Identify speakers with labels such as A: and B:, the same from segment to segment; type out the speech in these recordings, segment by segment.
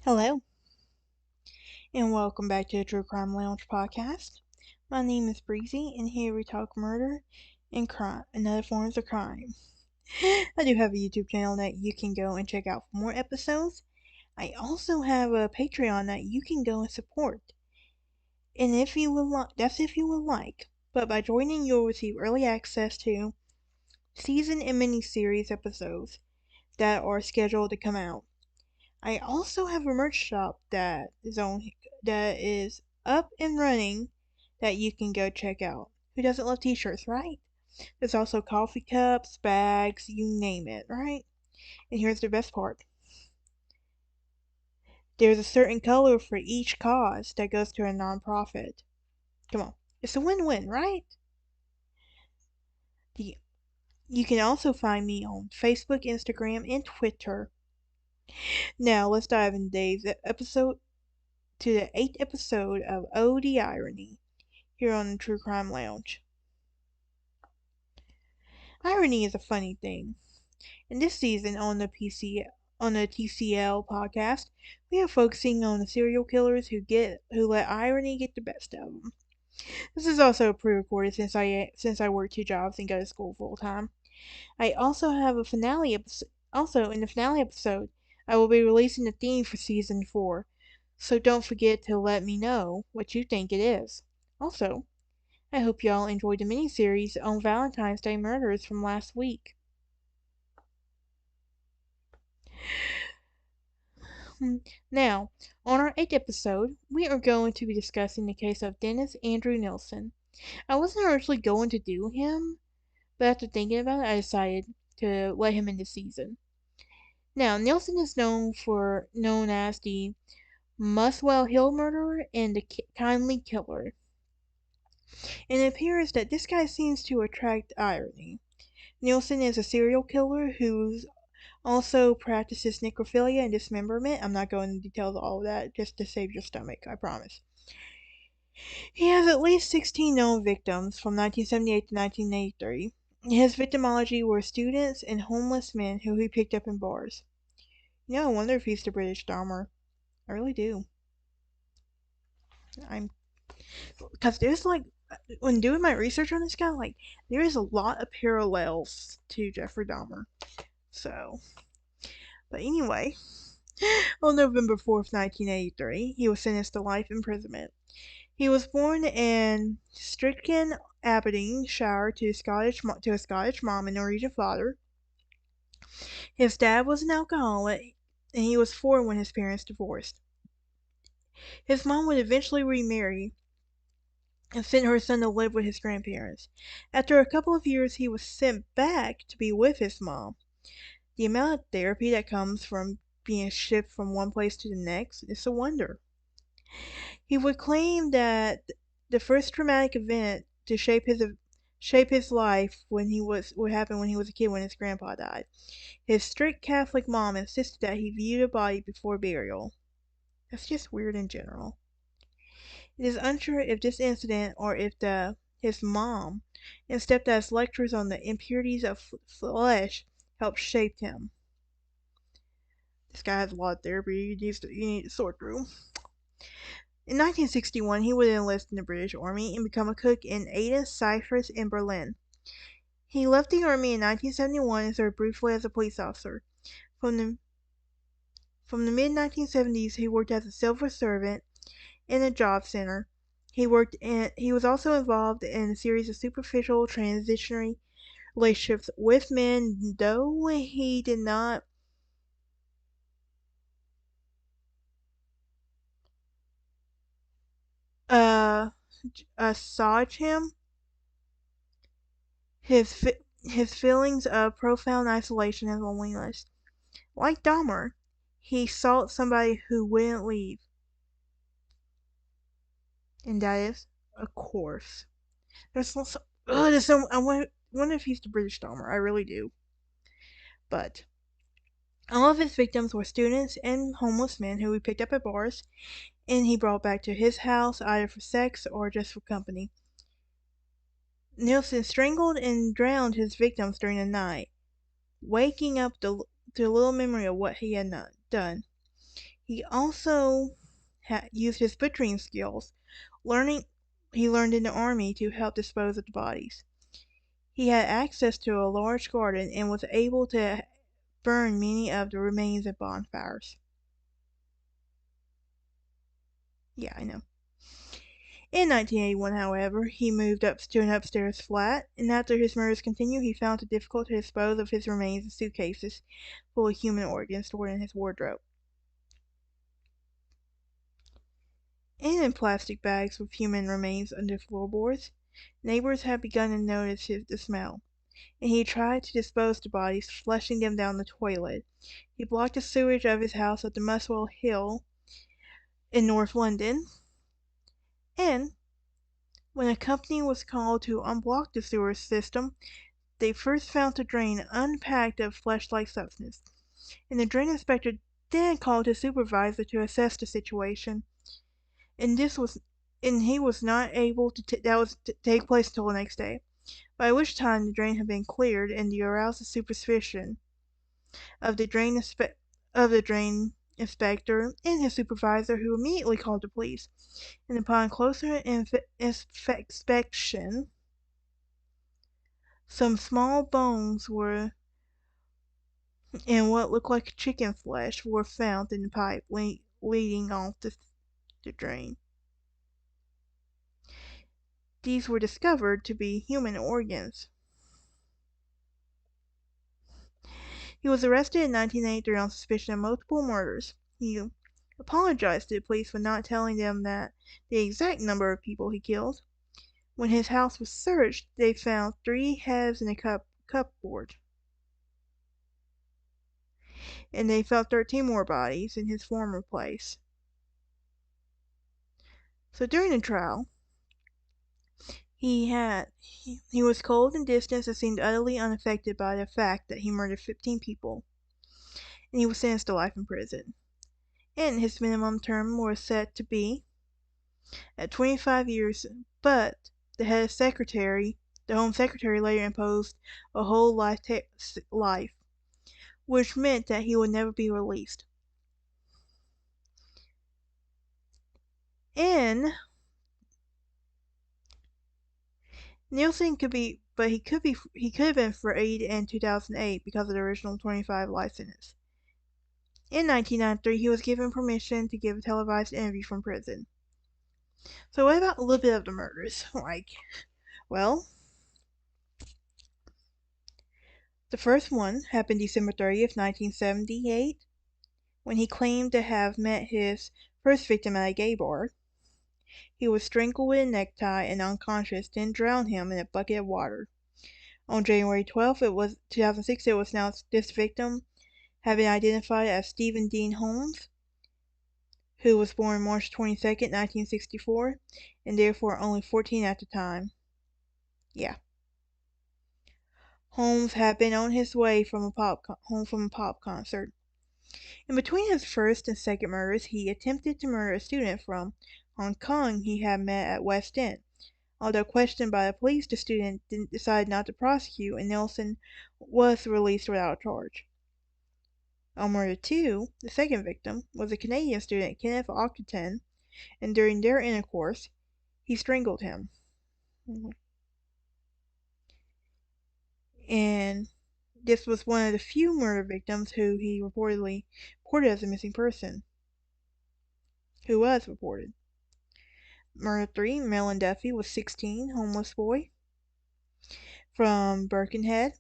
A: Hello, and welcome back to the True Crime Lounge podcast. My name is Breezy, and here we talk murder and crime and other forms of crime. I do have a YouTube channel that you can go and check out for more episodes. I also have a Patreon that you can go and support. And if you would like, that's if you would like. But by joining, you'll receive early access to season and mini-series episodes that are scheduled to come out. I also have a merch shop that is up and running that you can go check out. Who doesn't love t-shirts, right? There's also coffee cups, bags, you name it, right? And here's the best part. There's a certain color for each cause that goes to a nonprofit. Come on. It's a win-win, right? You can also find me on Facebook, Instagram, and Twitter. Now let's dive into today's episode to the 8th episode of Oh the Irony here on the True Crime Lounge. Irony is a funny thing. In this season on the TCL podcast, we are focusing on the serial killers who let irony get the best of them. This is also pre-recorded since I work two jobs and go to school full time. I also have a finale episode. Also, in the finale episode, I will be releasing the theme for season 4, so don't forget to let me know what you think it is. Also, I hope y'all enjoyed the mini-series on Valentine's Day murders from last week. Now, on our 8th episode, we are going to be discussing the case of Dennis Andrew Nilsen. I wasn't originally going to do him, but after thinking about it, I decided to let him in this season. Now, Nilsen is known as the Muswell Hill murderer and the kindly killer. And it appears that this guy seems to attract irony. Nilsen is a serial killer who also practices necrophilia and dismemberment. I'm not going into details of all of that, just to save your stomach, I promise. He has at least 16 known victims from 1978 to 1983. His victimology were students and homeless men who he picked up in bars. I wonder if he's the British Dahmer. I really do. Because there's when doing my research on this guy, there is a lot of parallels to Jeffrey Dahmer. So, but anyway, on November 4th, 1983, he was sentenced to life imprisonment. He was born in Stricken, Aberdeenshire, to a Scottish mom and Norwegian father. His dad was an alcoholic, and he was 4 when his parents divorced. His mom would eventually remarry and sent her son to live with his grandparents. After a couple of years, he was sent back to be with his mom. The amount of therapy that comes from being shipped from one place to the next is a wonder. He would claim that the first traumatic event to shape his life what happened when he was a kid when his grandpa died. His strict Catholic mom insisted that he view the body before burial. That's just weird in general. It is unsure if this incident or if his mom and stepdad's lectures on the impurities of flesh helped shape him. This guy has a lot of therapy you need to sort through. In 1961, he would enlist in the British Army and become a cook in Ada, Cyprus, and Berlin. He left the Army in 1971 and served briefly as a police officer. From the mid-1970s, he worked as a civil servant in a job center. He was also involved in a series of superficial transitionary relationships with men, though he did not assuage him. His feelings of profound isolation and loneliness. Like Dahmer, he sought somebody who wouldn't leave. And that is, of course. I wonder if he's the British Dahmer. I really do. But all of his victims were students and homeless men who he picked up at bars and he brought back to his house either for sex or just for company. Nilsen strangled and drowned his victims during the night, waking up to little memory of what he had not done. He also used his butchering skills, learning he learned in the army to help dispose of the bodies. He had access to a large garden and was able to burn many of the remains at bonfires. Yeah, I know. In 1981, however, he moved up to an upstairs flat, and after his murders continued, he found it difficult to dispose of his remains in suitcases full of human organs stored in his wardrobe, and in plastic bags with human remains under floorboards. Neighbors had begun to notice the smell, and he tried to dispose the bodies, flushing them down the toilet. He blocked the sewage of his house at the Muswell Hill in North London, and when a company was called to unblock the sewer system, they first found the drain unpacked of flesh-like substance, and the drain inspector then called his supervisor to assess the situation. And this was, and he was not able to take place until the next day, by which time the drain had been cleared, and the aroused the suspicion of the drain inspector and his supervisor, who immediately called the police. And upon closer inspection, some small bones were and what looked like chicken flesh were found in the pipe leading off the drain. These were discovered to be human organs. He was arrested in 1983 on suspicion of multiple murders. He apologized to the police for not telling them the exact number of people he killed. When his house was searched, they found 3 heads in a cupboard, and they found 13 more bodies in his former place. So during the trial, he was cold and distant and seemed utterly unaffected by the fact that he murdered 15 people, and he was sentenced to life in prison. And his minimum term was set to be at 25 years, but the Home Secretary later imposed a whole life, which meant that he would never be released. And Nilsen he could have been freed in 2008 because of the original 25 life sentence. In 1993, he was given permission to give a televised interview from prison. So what about a little bit of the murders? Well, the first one happened December 30th, 1978, when he claimed to have met his first victim at a gay bar. He was strangled with a necktie and unconscious, then drowned him in a bucket of water. On January 12th, 2006, it was announced this victim had been identified as Stephen Dean Holmes, who was born March 22nd, 1964, and therefore only 14 at the time. Yeah. Holmes had been on his way home from a pop concert. In between his first and second murders, he attempted to murder a student from Hong Kong he had met at West End. Although questioned by the police, the student decided not to prosecute, and Nilsen was released without charge. On murder 2, the second victim, was a Canadian student, Kenneth Ockerton, and during their intercourse, he strangled him. And this was one of the few murder victims who he reported as a missing person. Who was reported. Murder 3, Melon Duffy was 16, homeless boy from Birkenhead.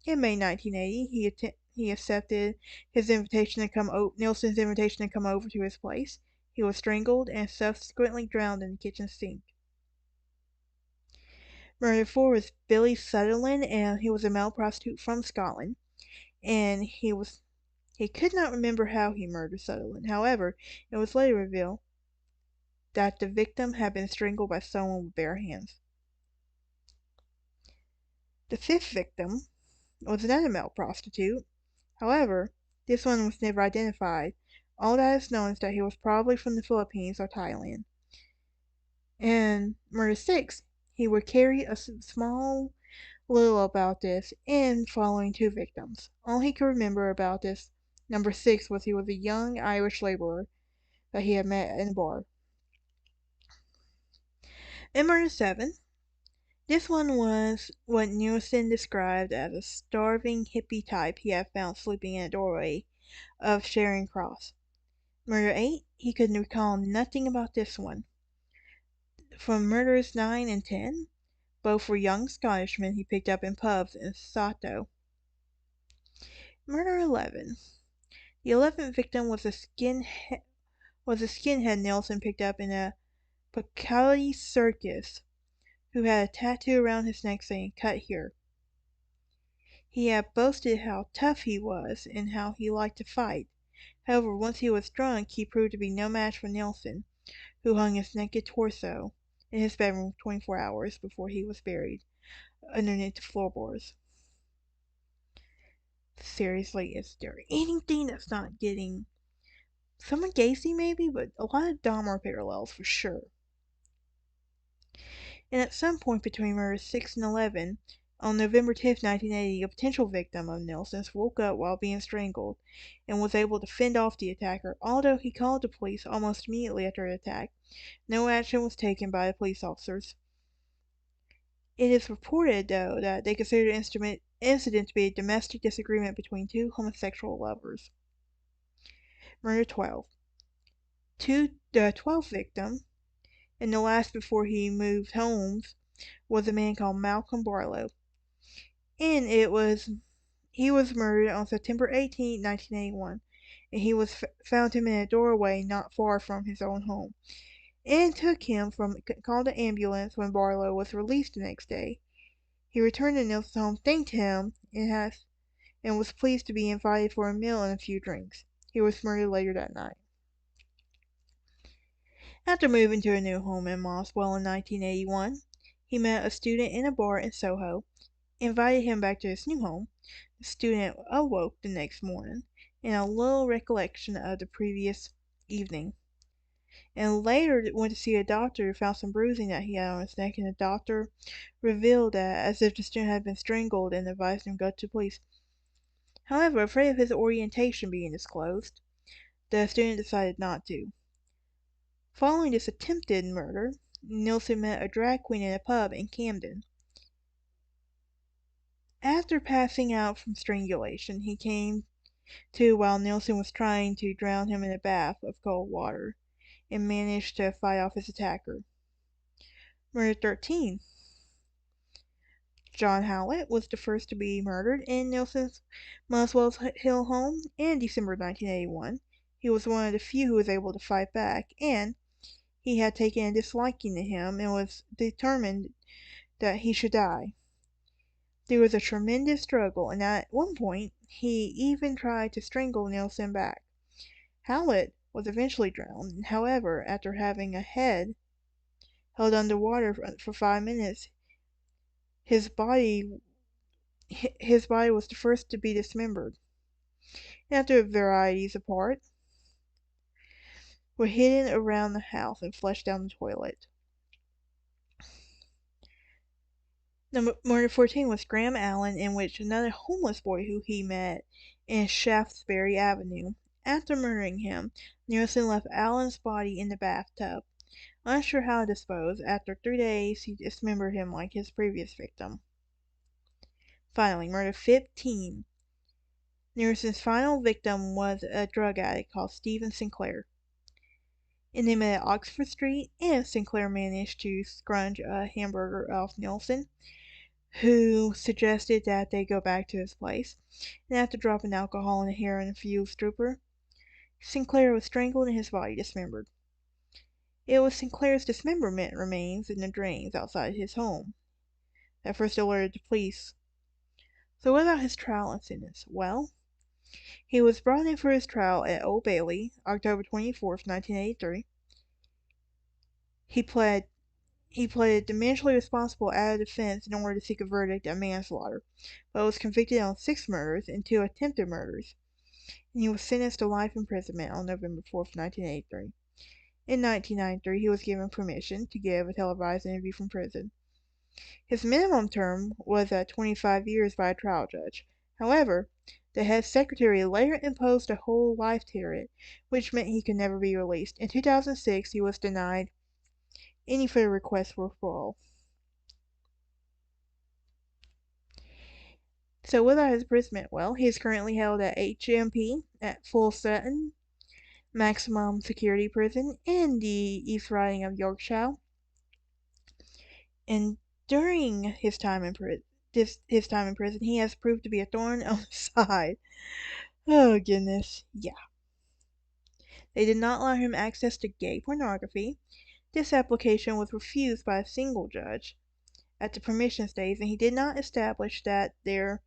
A: In May 1980, he accepted Nilsen's invitation to come over to his place. He was strangled and subsequently drowned in the kitchen sink. Murder 4 was Billy Sutherland, and he was a male prostitute from Scotland, and he could not remember how he murdered Sutherland. However, it was later revealed that the victim had been strangled by someone with bare hands. The fifth victim was another male prostitute. However, this one was never identified. All that is known is that he was probably from the Philippines or Thailand. And murder 6, he would carry a small little about this in following 2 victims. All he could remember about this Number 6 was he was a young Irish laborer that he had met in a bar. And murder 7. This one was what Nilsen described as a starving hippie type he had found sleeping in a doorway of Charing Cross. Murder 8, he could recall nothing about this one. From murders 9 and 10, both were young Scottishmen he picked up in pubs in Sato. Murder 11. The 11th victim was a skinhead Nilsen picked up in a Piccadilly circus, who had a tattoo around his neck saying "Cut Here." He had boasted how tough he was and how he liked to fight. However, once he was drunk, he proved to be no match for Nilsen, who hung his naked torso in his bedroom 24 hours before he was buried underneath the floorboards. Seriously, is there anything that's not getting some of Gacy maybe, but a lot of Dahmer parallels for sure. And at some point between murders 6 and 11, on November 10, 1980, a potential victim of Nilsen's woke up while being strangled and was able to fend off the attacker, although he called the police almost immediately after the attack. No action was taken by the police officers. It is reported, though, that they considered the incident to be a domestic disagreement between two homosexual lovers. Murder 12. The 12th victim, and the last before he moved homes, was a man called Malcolm Barlow. And he was murdered on September 18, 1981, and he was found him in a doorway not far from his own home. And called an ambulance when Barlow was released the next day. He returned to Nilsen's home, thanked him, and was pleased to be invited for a meal and a few drinks. He was murdered later that night. After moving to a new home in Moswell in 1981, he met a student in a bar in Soho, invited him back to his new home. The student awoke the next morning in a little recollection of the previous evening, and later went to see a doctor who found some bruising that he had on his neck, and the doctor revealed that as if the student had been strangled and advised him to go to the police. However, afraid of his orientation being disclosed, the student decided not to. Following this attempted murder, Nilsen met a drag queen in a pub in Camden. After passing out from strangulation, he came to while Nilsen was trying to drown him in a bath of cold water, and managed to fight off his attacker. Murder 13. John Howlett was the first to be murdered in Nilsen's Muswell's Hill home in December 1981. He was one of the few who was able to fight back, and he had taken a disliking to him and was determined that he should die. There was a tremendous struggle, and at one point he even tried to strangle Nilsen back. Howlett was eventually drowned. However, after having a head held under water for 5 minutes, his body was the first to be dismembered. After varieties of parts were hidden around the house and flushed down the toilet. Murder 14 was Graham Allen, in which another homeless boy who he met in Shaftesbury Avenue. After murdering him, Nilsen left Allen's body in the bathtub. Unsure how to dispose, after 3 days he dismembered him like his previous victim. Finally, murder 15. Nilsen's final victim was a drug addict called Stephen Sinclair. And they met at Oxford Street, and Sinclair managed to scrunch a hamburger off Nilsen, who suggested that they go back to his place. And after dropping alcohol and a heroin-infused stupor, Sinclair was strangled and his body dismembered. It was Sinclair's dismemberment remains in the drains outside his home that first alerted the police. So what about his trial and sentence? Well, he was brought in for his trial at Old Bailey, October 24th, 1983. He pleaded mentally responsible out of defense in order to seek a verdict of manslaughter, but was convicted on 6 murders and 2 attempted murders, and he was sentenced to life imprisonment on November 4th, 1983. In 1993, he was given permission to give a televised interview from prison. His minimum term was at 25 years by a trial judge. However, The head secretary later imposed a whole life terror, which meant he could never be released. In 2006, he was denied any further requests for parole. So without his imprisonment, well, he is currently held at HMP at Full Sutton Maximum Security Prison in the East Riding of Yorkshire. And during his time in prison, he has proved to be a thorn on the side. Oh goodness, yeah. They did not allow him access to gay pornography. This application was refused by a single judge at the permission stage, and he did not establish that there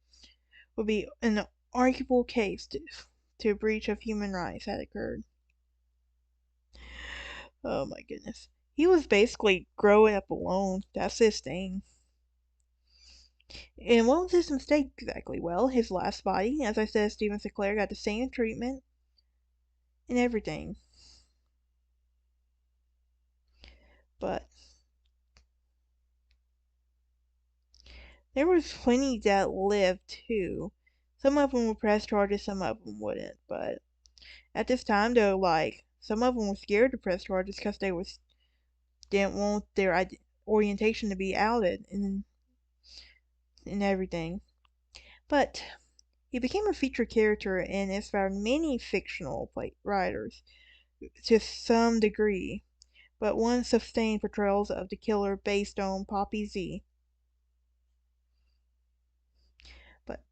A: would be an arguable case to breach of human rights had occurred. Oh my goodness. He was basically growing up alone. That's his thing. And what was his mistake exactly? Well, his last body, as I said, Stephen Sinclair got the same treatment and everything. But there was plenty that lived too. Some of them would press charges, some of them wouldn't. But at this time, though, like some of them were scared to press charges because didn't want their orientation to be outed and everything. But he became a featured character and inspired many fictional writers to some degree, but one sustained portrayals of the killer based on Poppy Z. But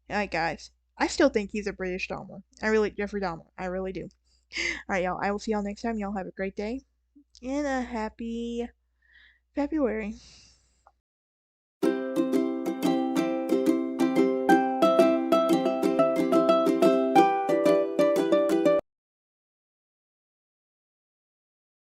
A: alright, guys, I still think he's a British Dahmer. Jeffrey Dahmer. I really do. Alright, y'all. I will see y'all next time. Y'all have a great day and a happy February.